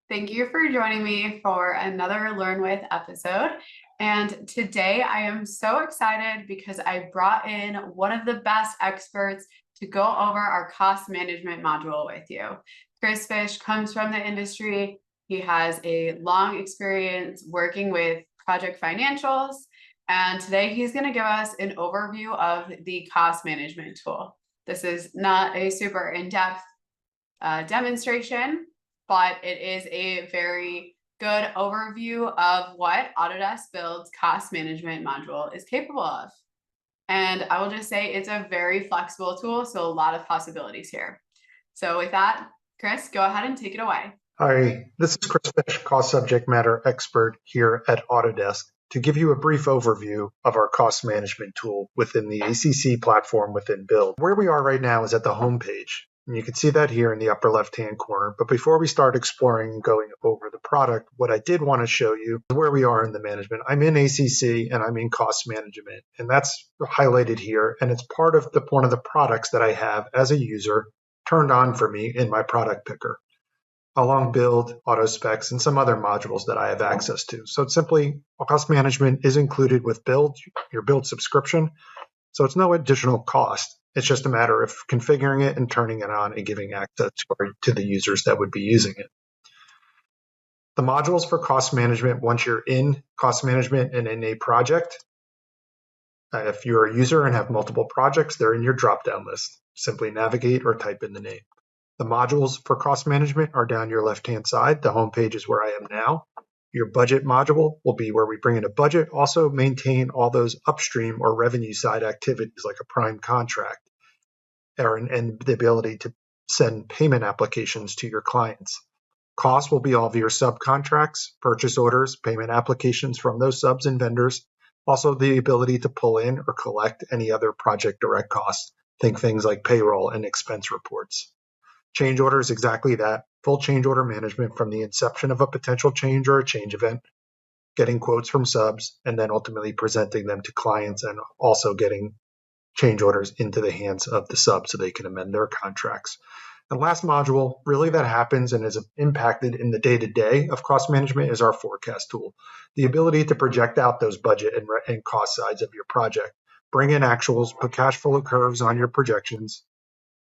Thank you for joining me for another Learn With episode. And today I am so excited because I brought in one of the best experts to go over our cost management module with you. Chris Fish comes from the industry. He has a long experience working with project financials. And today he's going to give us an overview of the cost management tool. This is not a super in-depth demonstration, but it is a very good overview of what Autodesk Build's cost management module is capable of. And I will just say it's a very flexible tool, so a lot of possibilities here. So with that, Chris, go ahead and take it away. Hi, this is Chris Fish, cost subject matter expert here at Autodesk, to give you a brief overview of our cost management tool within the ACC platform within Build. Where we are right now is at the home page, and you can see that here in the upper left-hand corner. But before we start exploring and going over the product, what I did want to show you is where we are in the management. I'm in ACC and I'm in cost management, and that's highlighted here, and it's part of one of the products that I have as a user turned on for me in my product picker, along Build, AutoSpecs, and some other modules that I have access to. So it's simply, cost management is included with Build, your Build subscription. So it's no additional cost. It's just a matter of configuring it and turning it on and giving access to the users that would be using it. The modules for cost management, once you're in cost management and in a project, if you're a user and have multiple projects, they're in your drop-down list. Simply navigate or type in the name. The modules for cost management are down your left-hand side. The home page is where I am now. Your budget module will be where we bring in a budget, also maintain all those upstream or revenue side activities like a prime contract and the ability to send payment applications to your clients. Cost will be all of your subcontracts, purchase orders, payment applications from those subs and vendors. Also the ability to pull in or collect any other project direct costs. Think things like payroll and expense reports. Change order is exactly that, full change order management from the inception of a potential change or a change event, getting quotes from subs, and then ultimately presenting them to clients and also getting change orders into the hands of the subs so they can amend their contracts. The last module really that happens and is impacted in the day-to-day of cost management is our forecast tool. The ability to project out those budget and cost sides of your project, bring in actuals, put cash flow curves on your projections,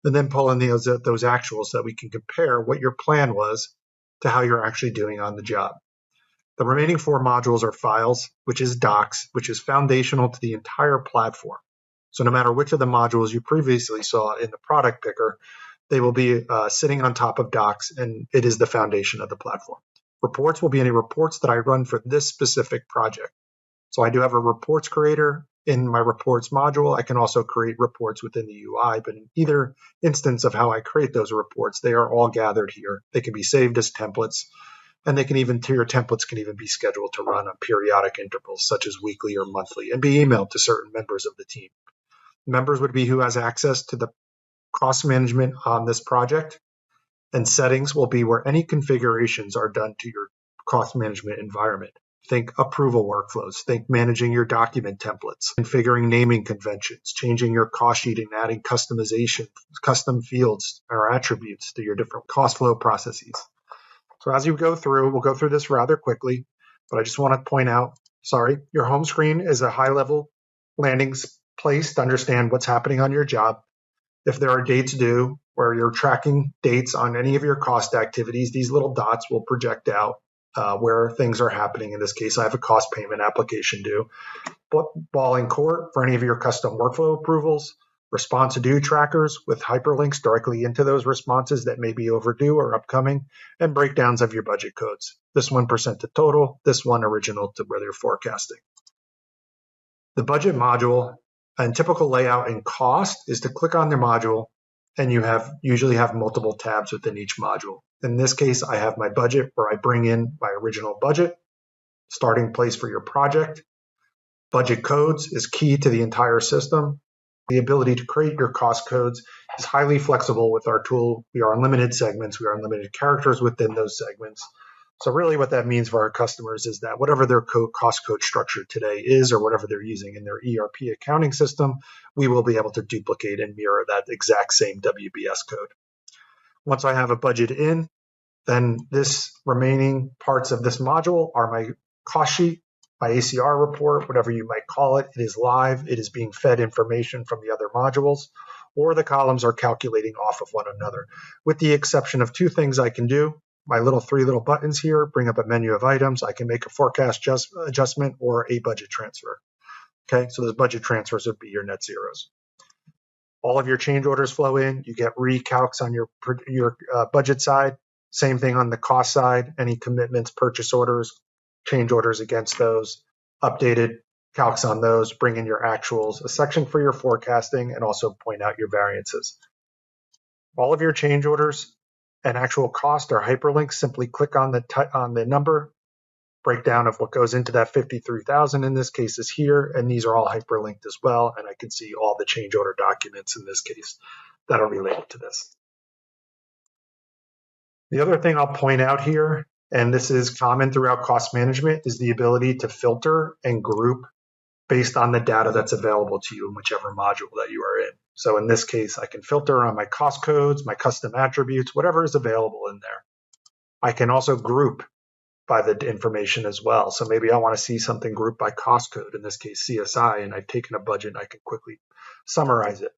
and then pull in those actuals so that we can compare what your plan was to how you're actually doing on the job. The remaining 4 modules are files, which is docs, which is foundational to the entire platform. So no matter which of the modules you previously saw in the product picker, they will be sitting on top of docs, and it is the foundation of the platform. Reports will be any reports that I run for this specific project. So I do have a reports creator in my reports module. I can also create reports within the UI, but in either instance of how I create those reports, they are all gathered here. They can be saved as templates, and your templates can even be scheduled to run on periodic intervals, such as weekly or monthly, and be emailed to certain members of the team. Members would be who has access to the cost management on this project, and settings will be where any configurations are done to your cost management environment. Think approval workflows, think managing your document templates, configuring naming conventions, changing your cost sheet and adding customization, custom fields or attributes to your different cost flow processes. So as you go through, we'll go through this rather quickly, but I just want to point out, your home screen is a high-level landing place to understand what's happening on your job. If there are dates due where you're tracking dates on any of your cost activities, these little dots will project out where things are happening. In this case, I have a cost payment application due. Ball in court for any of your custom workflow approvals, response due trackers with hyperlinks directly into those responses that may be overdue or upcoming, and breakdowns of your budget codes. This 1% to total, this one original to where they're forecasting. The budget module and typical layout and cost is to click on the module, and you usually have multiple tabs within each module. In this case, I have my budget where I bring in my original budget, starting place for your project. Budget codes is key to the entire system. The ability to create your cost codes is highly flexible with our tool. We are unlimited segments. We are unlimited characters within those segments. So really what that means for our customers is that whatever their cost code structure today is, or whatever they're using in their ERP accounting system, we will be able to duplicate and mirror that exact same WBS code. Once I have a budget in, Then this remaining parts of this module are my cost sheet, my ACR report, whatever you might call it. It is live. It is being fed information from the other modules, or the columns are calculating off of one another, with the exception of two things I can do. My three little buttons here bring up a menu of items. I can make a forecast adjustment or a budget transfer. Okay, so those budget transfers would be your net zeros. All of your change orders flow in. You get recalcs on your budget side. Same thing on the cost side. Any commitments, purchase orders, change orders against those, updated calcs on those, bring in your actuals, a section for your forecasting, and also point out your variances. All of your change orders and actual cost are hyperlinks. Simply click on the number. Breakdown of what goes into that 53,000 in this case is here, and these are all hyperlinked as well, and I can see all the change order documents in this case that are related to this. The other thing I'll point out here, and this is common throughout cost management, is the ability to filter and group based on the data that's available to you in whichever module that you are in. So in this case, I can filter on my cost codes, my custom attributes, whatever is available in there. I can also group by the information as well. So maybe I want to see something grouped by cost code, in this case CSI, and I've taken a budget and I can quickly summarize it.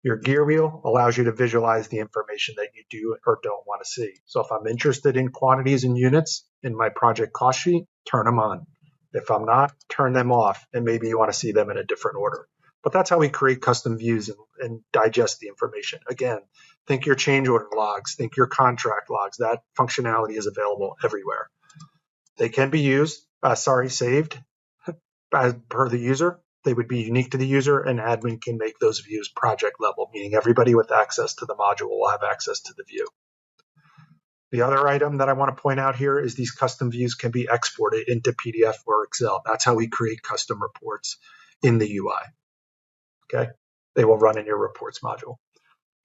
Your gear wheel allows you to visualize the information that you do or don't want to see. So if I'm interested in quantities and units in my project cost sheet, turn them on. If I'm not, turn them off, and maybe you want to see them in a different order. But that's how we create custom views and digest the information. Again, think your change order logs, think your contract logs. That functionality is available everywhere. They can be saved as per the user. They would be unique to the user, and admin can make those views project level, meaning everybody with access to the module will have access to the view. The other item that I want to point out here is these custom views can be exported into PDF or Excel. That's how we create custom reports in the UI. Okay, they will run in your reports module.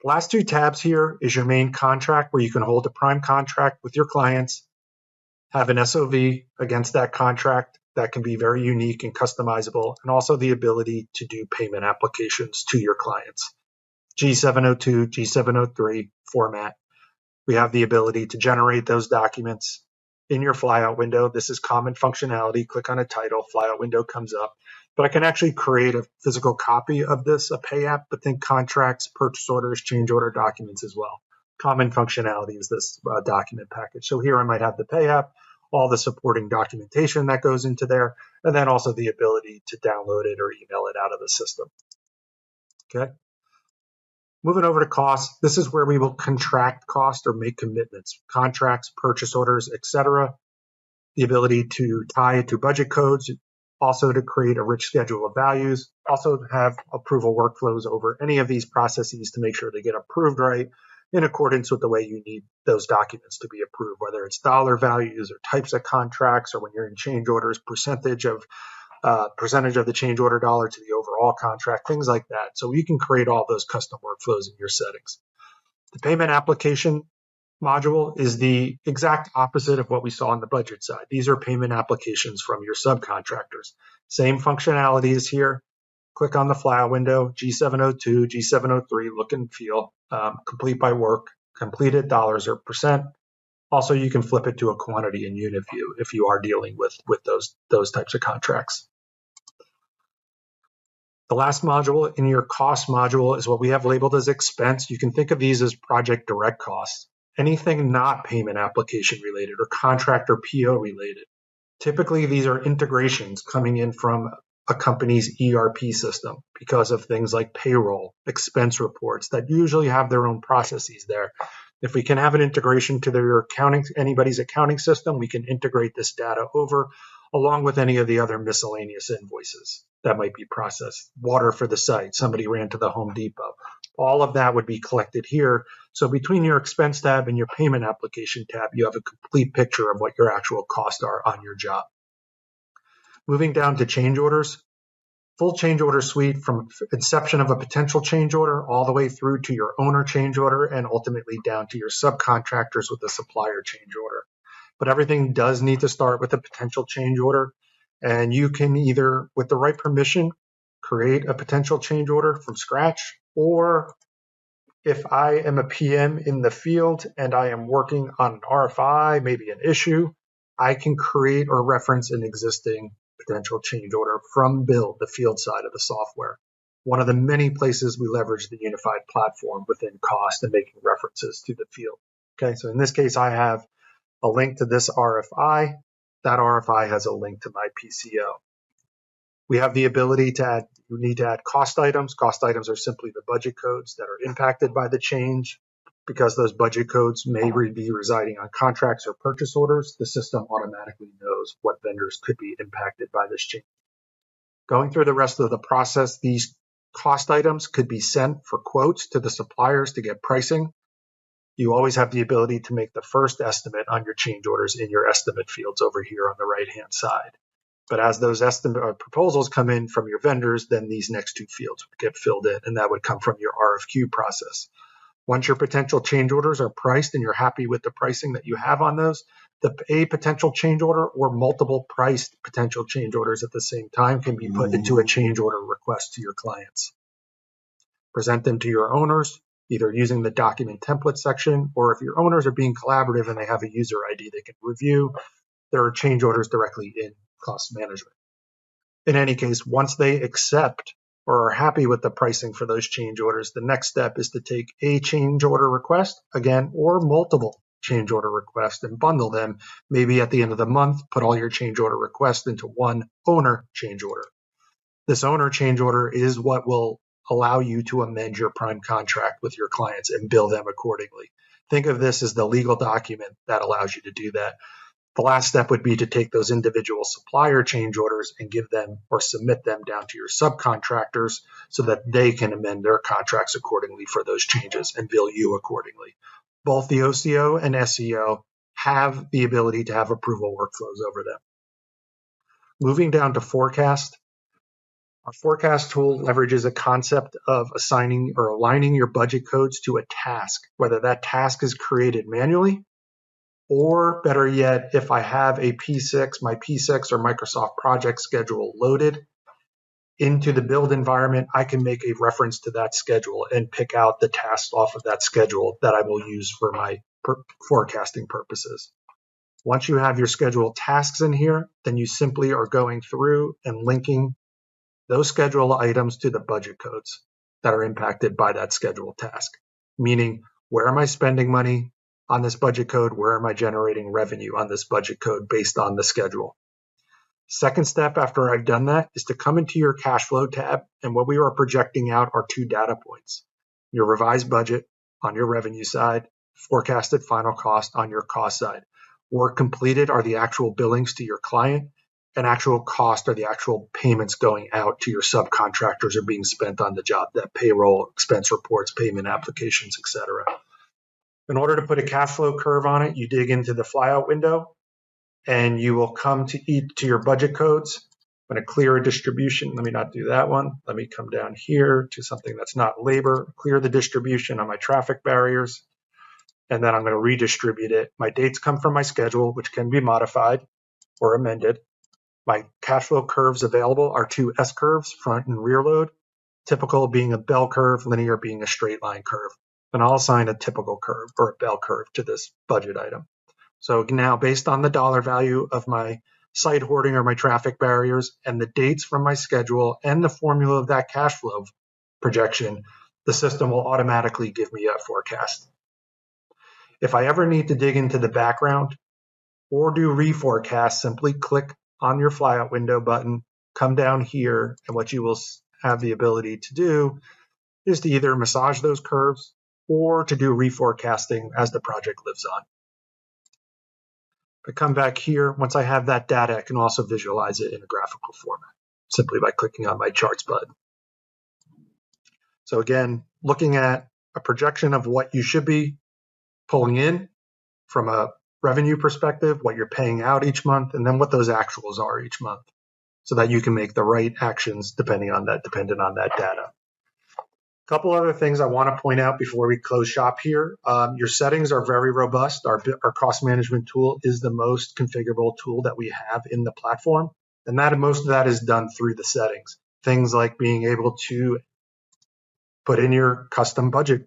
The last two tabs here is your main contract, where you can hold a prime contract with your clients, have an SOV against that contract that can be very unique and customizable, and also the ability to do payment applications to your clients. G702, G703 format. We have the ability to generate those documents in your flyout window. This is common functionality. Click on a title, flyout window comes up. But I can actually create a physical copy of this, a pay app, but think contracts, purchase orders, change order documents as well. Common functionality is this document package. So here I might have the pay app, all the supporting documentation that goes into there, and then also the ability to download it or email it out of the system. Okay. Moving over to cost, this is where we will contract cost or make commitments, contracts, purchase orders, etc. The ability to tie it to budget codes, also to create a rich schedule of values, also have approval workflows over any of these processes to make sure they get approved right in accordance with the way you need those documents to be approved, whether it's dollar values or types of contracts, or when you're in change orders, percentage of the change order dollar to the overall contract, things like that. So you can create all those custom workflows in your settings. The payment application module is the exact opposite of what we saw on the budget side. These are payment applications from your subcontractors. Same functionality is here. Click on the flyout window, G702, G703, look and feel, complete by work, completed dollars or percent. Also, you can flip it to a quantity and unit view if you are dealing with those types of contracts. The last module in your cost module is what we have labeled as expense. You can think of these as project direct costs. Anything not payment application related or contract or PO related. Typically, these are integrations coming in from a company's ERP system because of things like payroll, expense reports that usually have their own processes there. If we can have an integration to anybody's accounting system, we can integrate this data over along with any of the other miscellaneous invoices that might be processed. Water for the site, somebody ran to the Home Depot. All of that would be collected here. So between your expense tab and your payment application tab, you have a complete picture of what your actual costs are on your job. Moving down to change orders, full change order suite from inception of a potential change order all the way through to your owner change order and ultimately down to your subcontractors with the supplier change order. But everything does need to start with a potential change order. And you can either, with the right permission, create a potential change order from scratch, or If I am a PM in the field and I am working on an RFI, maybe an issue, I can create or reference an existing potential change order from Build, the field side of the software. One of the many places we leverage the unified platform within cost and making references to the field. Okay, so in this case, I have a link to this RFI. That RFI has a link to my PCO. We have the ability to add, you need to add cost items. Cost items are simply the budget codes that are impacted by the change. Because those budget codes may be residing on contracts or purchase orders, the system automatically knows what vendors could be impacted by this change. Going through the rest of the process, these cost items could be sent for quotes to the suppliers to get pricing. You always have the ability to make the first estimate on your change orders in your estimate fields over here on the right-hand side. But as those estimate proposals come in from your vendors, then these next two fields would get filled in, and that would come from your RFQ process. Once your potential change orders are priced and you're happy with the pricing that you have on those, a potential change order or multiple priced potential change orders at the same time can be put into a change order request to your clients. Present them to your owners, either using the document template section, or if your owners are being collaborative and they have a user ID they can review, there are change orders directly in cost management. In any case, once they accept or are happy with the pricing for those change orders, the next step is to take a change order request, again, or multiple change order requests and bundle them. Maybe at the end of the month, put all your change order requests into one owner change order. This owner change order is what will allow you to amend your prime contract with your clients and bill them accordingly. Think of this as the legal document that allows you to do that. The last step would be to take those individual supplier change orders and give them or submit them down to your subcontractors so that they can amend their contracts accordingly for those changes and bill you accordingly. Both the OCO and SEO have the ability to have approval workflows over them. Moving down to forecast. Our forecast tool leverages a concept of assigning or aligning your budget codes to a task, whether that task is created manually, or better yet, if I have a P6, my P6 or Microsoft project schedule loaded into the build environment, I can make a reference to that schedule and pick out the tasks off of that schedule that I will use for my forecasting purposes. Once you have your scheduled tasks in here, then you simply are going through and linking those schedule items to the budget codes that are impacted by that scheduled task. Meaning, where am I spending money on this budget code? Where am I generating revenue on this budget code based on the schedule? Second step after I've done that is to come into your cash flow tab, and what we are projecting out are two data points. Your revised budget on your revenue side, forecasted final cost on your cost side. Work completed are the actual billings to your client, and actual cost are the actual payments going out to your subcontractors or being spent on the job, that payroll, expense reports, payment applications, etc. In order to put a cash flow curve on it, you dig into the flyout window and you will come to your budget codes. I'm going to clear a distribution. Let me not do that one. Let me come down here to something that's not labor, clear the distribution on my traffic barriers, and then I'm going to redistribute it. My dates come from my schedule, which can be modified or amended. My cash flow curves available are two S curves, front and rear load, typical being a bell curve, linear being a straight line curve. And I'll assign a typical curve or a bell curve to this budget item. So now based on the dollar value of my site hoarding or my traffic barriers and the dates from my schedule and the formula of that cash flow projection, the system will automatically give me a forecast. If I ever need to dig into the background or do reforecast, simply click on your flyout window button, come down here, and what you will have the ability to do is to either massage those curves or to do reforecasting as the project lives on. If I come back here, once I have that data, I can also visualize it in a graphical format, simply by clicking on my charts button. So again, looking at a projection of what you should be pulling in from a revenue perspective, what you're paying out each month, and then what those actuals are each month, so that you can make the right actions dependent on that data. A couple other things I want to point out before we close shop here. Your settings are very robust. Our cost management tool is the most configurable tool that we have in the platform, and most of that is done through the settings. Things like being able to put in your custom budget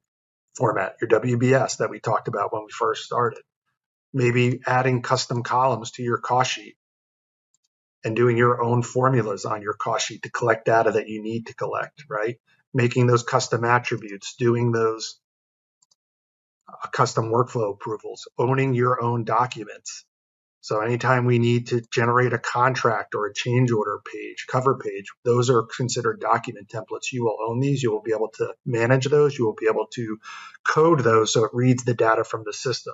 format, your WBS that we talked about when we first started. Maybe adding custom columns to your cost sheet and doing your own formulas on your cost sheet to collect data that you need to collect, right? Making those custom attributes, doing those custom workflow approvals, owning your own documents. So anytime we need to generate a contract or a change order page, cover page, those are considered document templates. You will own these. You will be able to manage those. You will be able to code those so it reads the data from the system.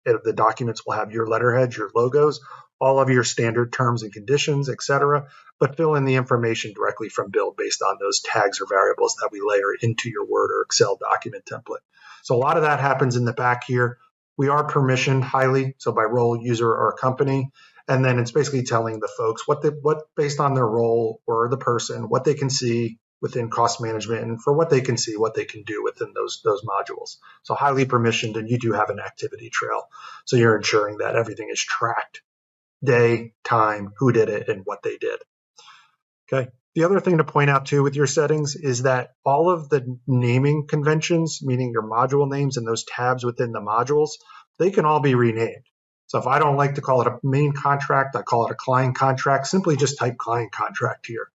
The documents will have your letterheads, your logos, all of your standard terms and conditions, etc., but fill in the information directly from Build based on those tags or variables that we layer into your Word or Excel document template. So a lot of that happens in the back here. We are permissioned highly, so by role, user, or company, and then it's basically telling the folks what based on their role or the person, what they can see within cost management, and for what they can see, what they can do within those modules. So highly permissioned, and you do have an activity trail. So you're ensuring that everything is tracked, day, time, who did it, and what they did. Okay. The other thing to point out too with your settings is that all of the naming conventions, meaning your module names and those tabs within the modules, they can all be renamed. So if I don't like to call it a main contract, I call it a client contract, simply just type client contract here.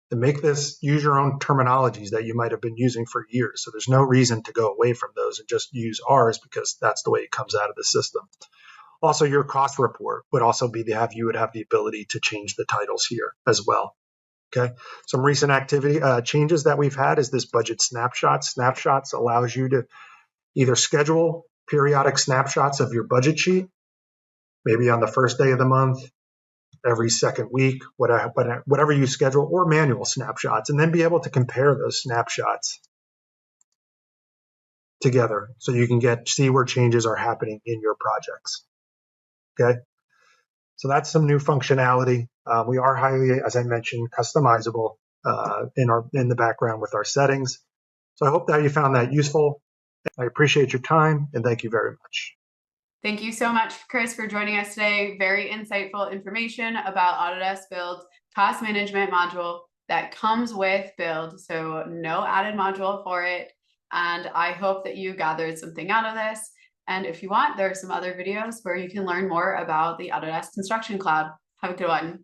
And make this, use your own terminologies that you might have been using for years. So there's no reason to go away from those and just use ours because that's the way it comes out of the system. Also, your cost report would also be you would have the ability to change the titles here as well. Okay. Some recent activity changes that we've had is this budget snapshot. Snapshots allows you to either schedule periodic snapshots of your budget sheet, maybe on the first day of the month, every second week, whatever you schedule, or manual snapshots, and then be able to compare those snapshots together so you can see where changes are happening in your projects. Okay. So that's some new functionality. We are highly, as I mentioned, customizable in the background with our settings. So I hope that you found that useful. I appreciate your time and thank you very much. Thank you so much, Chris, for joining us today. Very insightful information about Autodesk Build cost management module that comes with Build. So no added module for it. And I hope that you gathered something out of this. And if you want, there are some other videos where you can learn more about the Autodesk Construction Cloud. Have a good one.